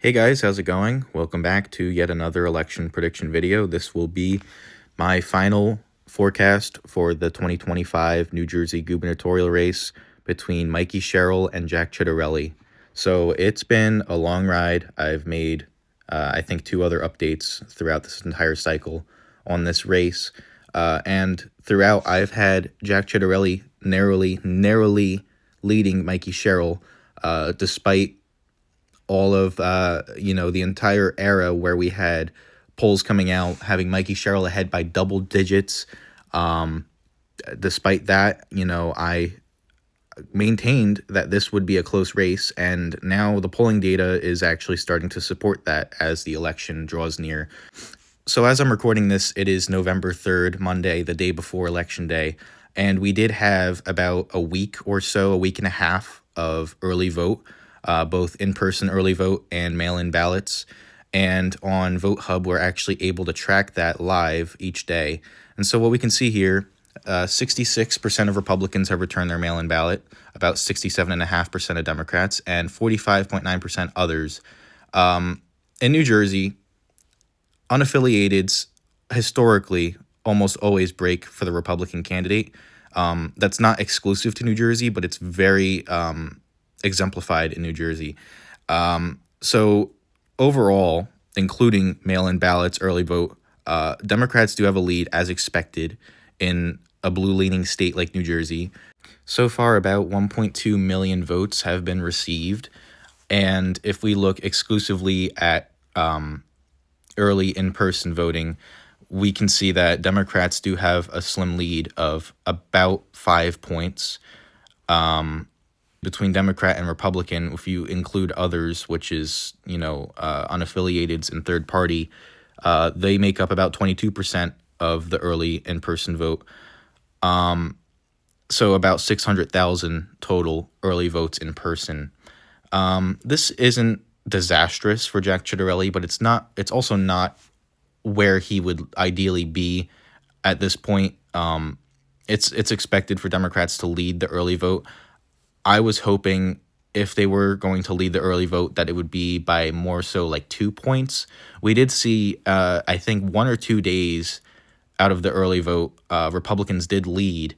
Hey guys, how's it going? Welcome back to yet another election prediction video. This will be my final forecast for the 2025 New Jersey gubernatorial race between Mikie Sherrill and Jack Ciattarelli. So it's been a long ride. I've made, I think, two other updates throughout this entire cycle on this race. And throughout, I've had Jack Ciattarelli narrowly leading Mikie Sherrill, despite all of the entire era where we had polls coming out having Mikie Sherrill ahead by double digits. Despite that, I maintained that this would be a close race, and now the polling data is actually starting to support that as the election draws near. So as I'm recording this, it is November 3rd, Monday, the day before Election Day, and we did have about a week or so, a week and a half of early vote, both in-person early vote and mail-in ballots. And on Vote Hub, we're actually able to track that live each day. And so what we can see here, 66% of Republicans have returned their mail-in ballot, about 67.5% of Democrats, and 45.9% others. In New Jersey, unaffiliateds historically almost always break for the Republican candidate. That's not exclusive to New Jersey, but it's very exemplified in New Jersey. So overall, including mail-in ballots, early vote, Democrats do have a lead as expected in a blue-leaning state like New Jersey. So far, about 1.2 million votes have been received. And if we look exclusively at early in-person voting, we can see that Democrats do have a slim lead of about 5 points between Democrat and Republican. If you include others, which is, unaffiliateds and third party, they make up about 22% of the early in-person vote. So about 600,000 total early votes in person. This isn't disastrous for Jack Ciattarelli, but it's also not where he would ideally be at this point. It's expected for Democrats to lead the early vote. I was hoping if they were going to lead the early vote that it would be by more so like 2 points. We did see, I think 1 or 2 days out of the early vote, Republicans did lead.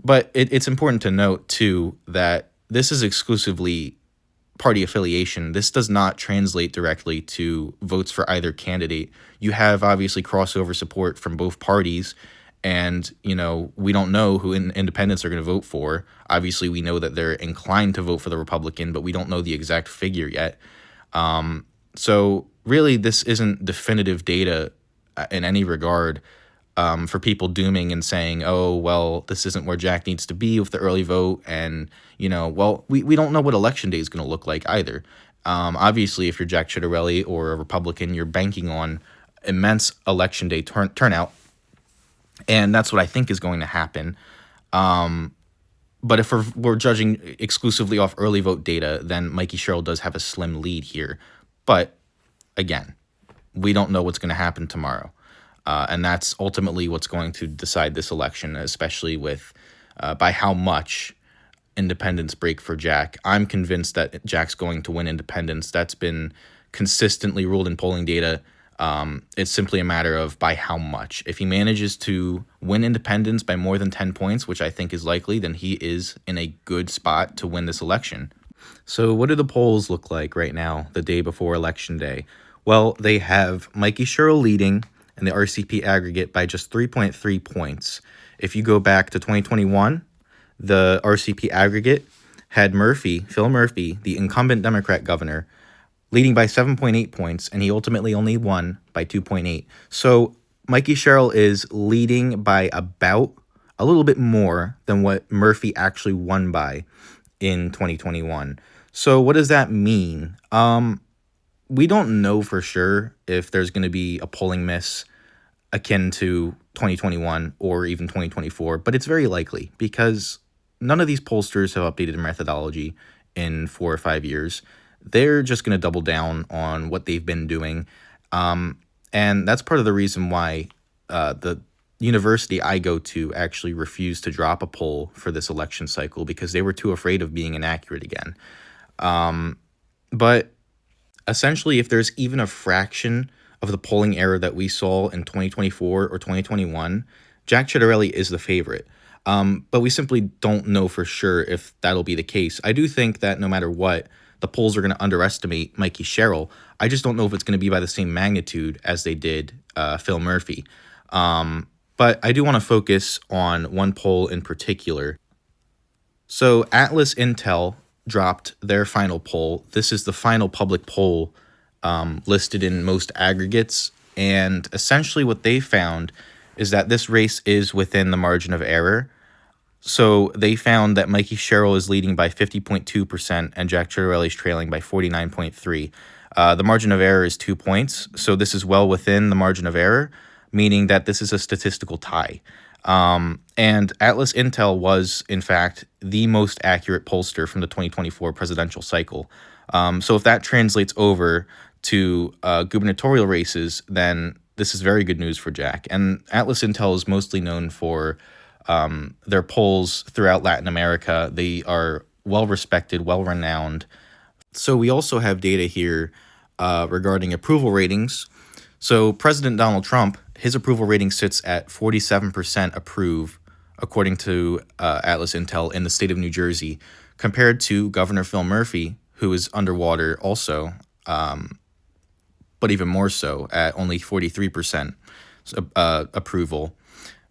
But it's important to note, too, that this is exclusively party affiliation. This does not translate directly to votes for either candidate. You have obviously crossover support from both parties, and we don't know who independents are going to vote for. Obviously, we know that they're inclined to vote for the Republican, but we don't know the exact figure yet. So really, this isn't definitive data in any regard. For people dooming and saying, oh, well, this isn't where Jack needs to be with the early vote. And, we don't know what Election Day is going to look like either. Obviously, if you're Jack Ciattarelli or a Republican, you're banking on immense Election Day turnout. And that's what I think is going to happen. But if we're judging exclusively off early vote data, then Mikie Sherrill does have a slim lead here. But again, we don't know what's going to happen tomorrow. And that's ultimately what's going to decide this election, especially with by how much independents break for Jack. I'm convinced that Jack's going to win independents. That's been consistently ruled in polling data. It's simply a matter of by how much. If he manages to win independents by more than 10 points, which I think is likely, then he is in a good spot to win this election. So what do the polls look like right now, the day before Election Day? Well, they have Mikie Sherrill leading and the RCP aggregate by just 3.3 points. If you go back to 2021, the RCP aggregate had Phil Murphy, the incumbent Democrat governor, leading by 7.8 points, and he ultimately only won by 2.8. So Mikie Sherrill is leading by about a little bit more than what Murphy actually won by in 2021. So what does that mean? We don't know for sure if there's going to be a polling miss akin to 2021 or even 2024, but it's very likely because none of these pollsters have updated their methodology in 4 or 5 years. They're just going to double down on what they've been doing. And that's part of the reason why the university I go to actually refused to drop a poll for this election cycle because they were too afraid of being inaccurate again. But Essentially, if there's even a fraction of the polling error that we saw in 2024 or 2021, Jack Ciattarelli is the favorite. But we simply don't know for sure if that'll be the case. I do think that no matter what, the polls are going to underestimate Mikie Sherrill. I just don't know if it's going to be by the same magnitude as they did Phil Murphy. But I do want to focus on one poll in particular. So Atlas Intel dropped their final poll. This is the final public poll listed in most aggregates. And essentially what they found is that this race is within the margin of error. So they found that Mikie Sherrill is leading by 50.2% and Jack Ciattarelli is trailing by 49.3%. The margin of error is 2 points, so this is well within the margin of error, meaning that this is a statistical tie. And Atlas Intel was, in fact, the most accurate pollster from the 2024 presidential cycle. So if that translates over to gubernatorial races, then this is very good news for Jack. And Atlas Intel is mostly known for their polls throughout Latin America. They are well-respected, well-renowned. So we also have data here regarding approval ratings. So President Donald Trump, his approval rating sits at 47% approve, according to Atlas Intel in the state of New Jersey, compared to Governor Phil Murphy, who is underwater also, but even more so at only 43% approval.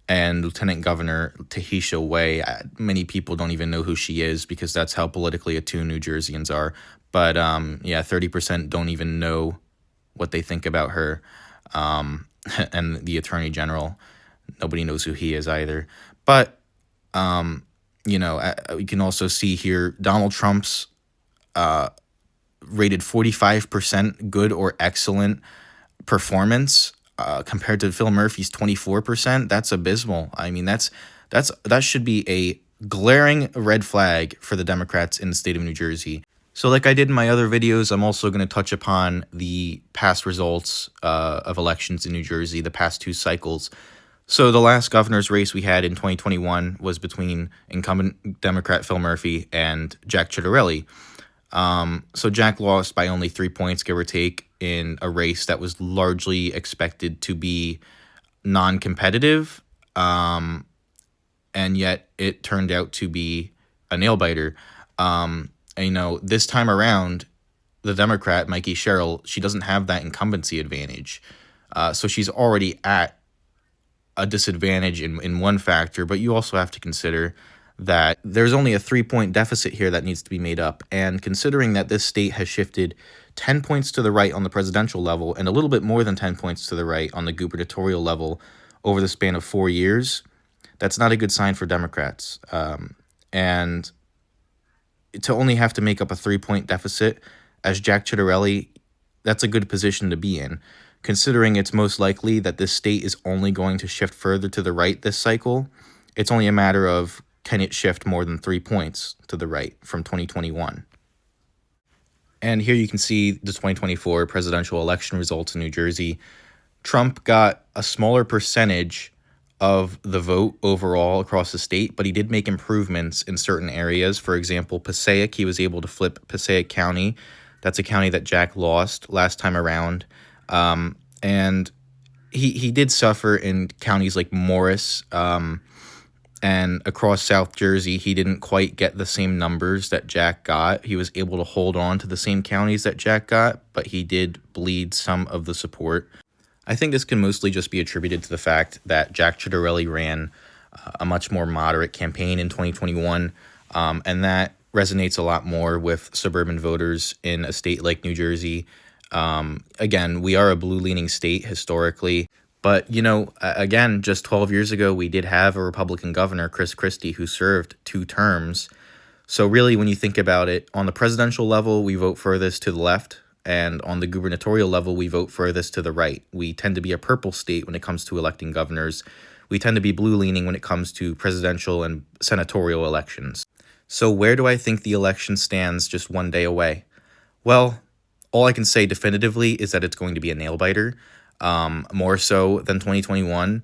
And Lieutenant Governor Tahisha Way, many people don't even know who she is because that's how politically attuned New Jerseyans are. But 30% don't even know what they think about her. And the Attorney General, nobody knows who he is either. But, you can also see here Donald Trump's rated 45% good or excellent performance. Compared to Phil Murphy's 24%, that's abysmal. I mean, that should be a glaring red flag for the Democrats in the state of New Jersey. So like I did in my other videos, I'm also going to touch upon the past results of elections in New Jersey, the past 2 cycles. So the last governor's race we had in 2021 was between incumbent Democrat Phil Murphy and Jack Ciattarelli. So Jack lost by only 3 points, give or take, in a race that was largely expected to be non-competitive, and yet it turned out to be a nail-biter. This time around, the Democrat, Mikie Sherrill, she doesn't have that incumbency advantage. So she's already at a disadvantage in one factor, but you also have to consider that there's only a 3-point deficit here that needs to be made up. And considering that this state has shifted 10 points to the right on the presidential level and a little bit more than 10 points to the right on the gubernatorial level over the span of 4 years, that's not a good sign for Democrats. And to only have to make up a 3-point deficit as Jack Ciattarelli, that's a good position to be in, considering it's most likely that this state is only going to shift further to the right this cycle. It's only a matter of, can it shift more than 3 points to the right from 2021? And here you can see the 2024 presidential election results in New Jersey. Trump got a smaller percentage of the vote overall across the state, but he did make improvements in certain areas. For example, Passaic, he was able to flip Passaic County. That's a county that Jack lost last time around. And he did suffer in counties like Morris, and across South Jersey, he didn't quite get the same numbers that Jack got. He was able to hold on to the same counties that Jack got, but he did bleed some of the support. I think this can mostly just be attributed to the fact that Jack Ciattarelli ran a much more moderate campaign in 2021, and that resonates a lot more with suburban voters in a state like New Jersey. Again, we are a blue-leaning state historically. But, again, just 12 years ago, we did have a Republican governor, Chris Christie, who served 2 terms. So really, when you think about it, on the presidential level, we vote furthest to the left. And on the gubernatorial level, we vote furthest to the right. We tend to be a purple state when it comes to electing governors. We tend to be blue-leaning when it comes to presidential and senatorial elections. So where do I think the election stands just 1 day away? Well, all I can say definitively is that it's going to be a nail-biter. More so than 2021.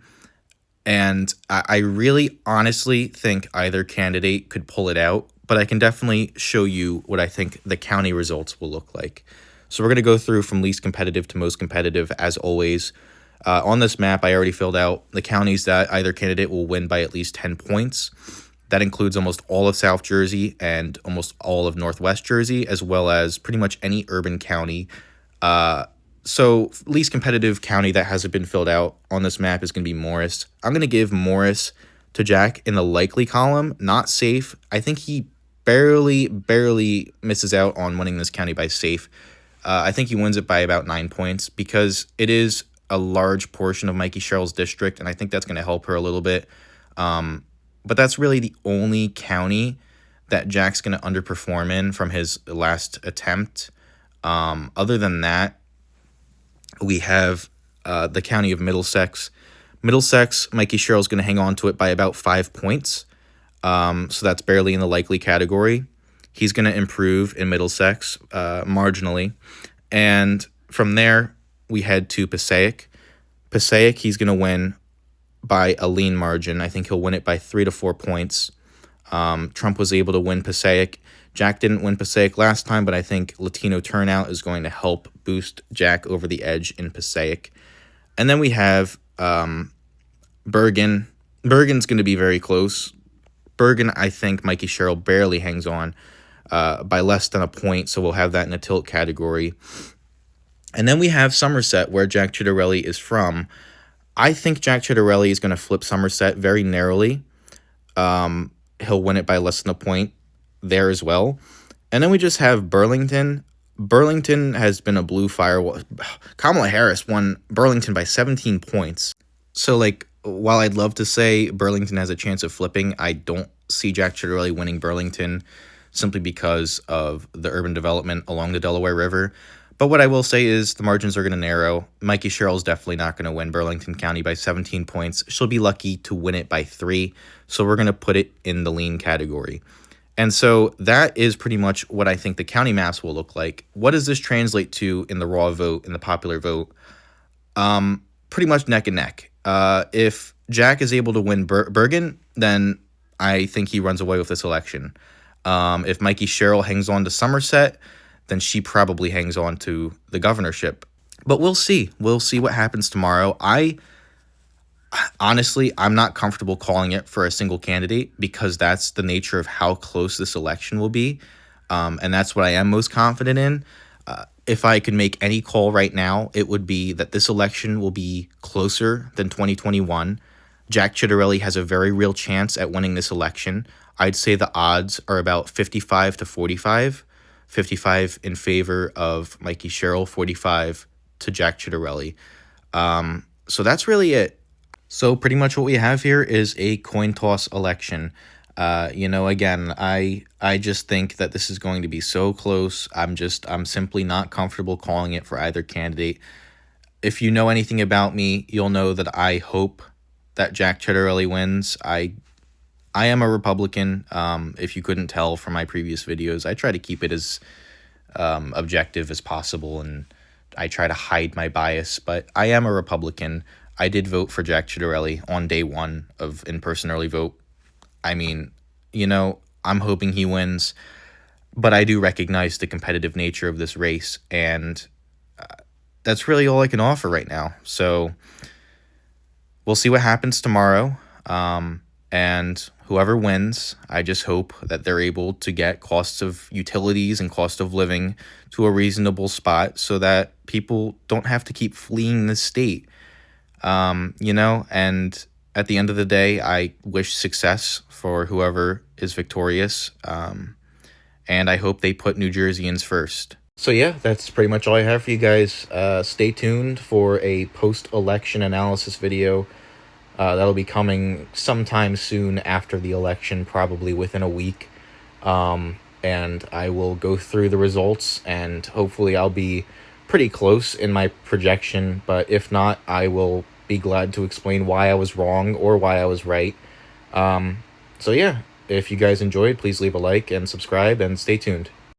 And I really honestly think either candidate could pull it out, but I can definitely show you what I think the county results will look like. So we're going to go through from least competitive to most competitive, as always. On this map, I already filled out the counties that either candidate will win by at least 10 points. That includes almost all of South Jersey and almost all of Northwest Jersey, as well as pretty much any urban county. So least competitive county that hasn't been filled out on this map is going to be Morris. I'm going to give Morris to Jack in the likely column, not safe. I think he barely misses out on winning this county by safe. I think he wins it by about 9 points because it is a large portion of Mikie Sherrill's district, and I think that's going to help her a little bit. But that's really the only county that Jack's going to underperform in from his last attempt. Other than that, we have the county of Middlesex. Middlesex, Mikie Sherrill's going to hang on to it by about 5 points. So that's barely in the likely category. He's going to improve in Middlesex marginally. And from there, we head to Passaic. Passaic, he's going to win by a lean margin. I think he'll win it by 3 to 4 points. Trump was able to win Passaic. Jack didn't win Passaic last time, but I think Latino turnout is going to help boost Jack over the edge in Passaic. And then we have Bergen. Bergen's going to be very close. Bergen, I think Mikie Sherrill barely hangs on by less than a point, so we'll have that in a tilt category. And then we have Somerset, where Jack Ciattarelli is from. I think Jack Ciattarelli is going to flip Somerset very narrowly. He'll win it by less than a point there as well. And then we just have Burlington. Burlington has been a blue firewall. Kamala Harris won Burlington by 17 points. So, like, while I'd love to say Burlington has a chance of flipping, I don't see Jack Ciattarelli winning Burlington simply because of the urban development along the Delaware River. But what I will say is the margins are going to narrow. Mikie Sherrill's definitely not going to win Burlington County by 17 points. She'll be lucky to win it by 3. So we're going to put it in the lean category. And so that is pretty much what I think the county maps will look like. What does this translate to in the raw vote, in the popular vote? Pretty much neck and neck. If Jack is able to win Bergen, then I think he runs away with this election. If Mikie Sherrill hangs on to Somerset, then she probably hangs on to the governorship. But we'll see. We'll see what happens tomorrow. Honestly, I'm not comfortable calling it for a single candidate because that's the nature of how close this election will be. And that's what I am most confident in. If I could make any call right now, it would be that this election will be closer than 2021. Jack Ciattarelli has a very real chance at winning this election. I'd say the odds are about 55 to 45. 55 in favor of Mikie Sherrill, 45 to Jack Ciattarelli. So that's really it. So pretty much what we have here is a coin toss election. Again, I just think that this is going to be so close. I'm simply not comfortable calling it for either candidate. If you know anything about me, you'll know that I hope that Jack Ciattarelli wins. I am a Republican. If you couldn't tell from my previous videos, I try to keep it as objective as possible, and I try to hide my bias, but I am a Republican. I did vote for Jack Ciattarelli on day 1 of in-person early vote. I mean, I'm hoping he wins, but I do recognize the competitive nature of this race, and that's really all I can offer right now. So we'll see what happens tomorrow, and whoever wins, I just hope that they're able to get costs of utilities and cost of living to a reasonable spot so that people don't have to keep fleeing the state. And at the end of the day, I wish success for whoever is victorious. And I hope they put New Jerseyans first. So yeah, that's pretty much all I have for you guys. Stay tuned for a post-election analysis video. That'll be coming sometime soon after the election, probably within a week. And I will go through the results, and hopefully I'll be pretty close in my projection. But if not, I will be glad to explain why I was wrong or why I was right. So yeah, if you guys enjoyed, please leave a like and subscribe, and stay tuned.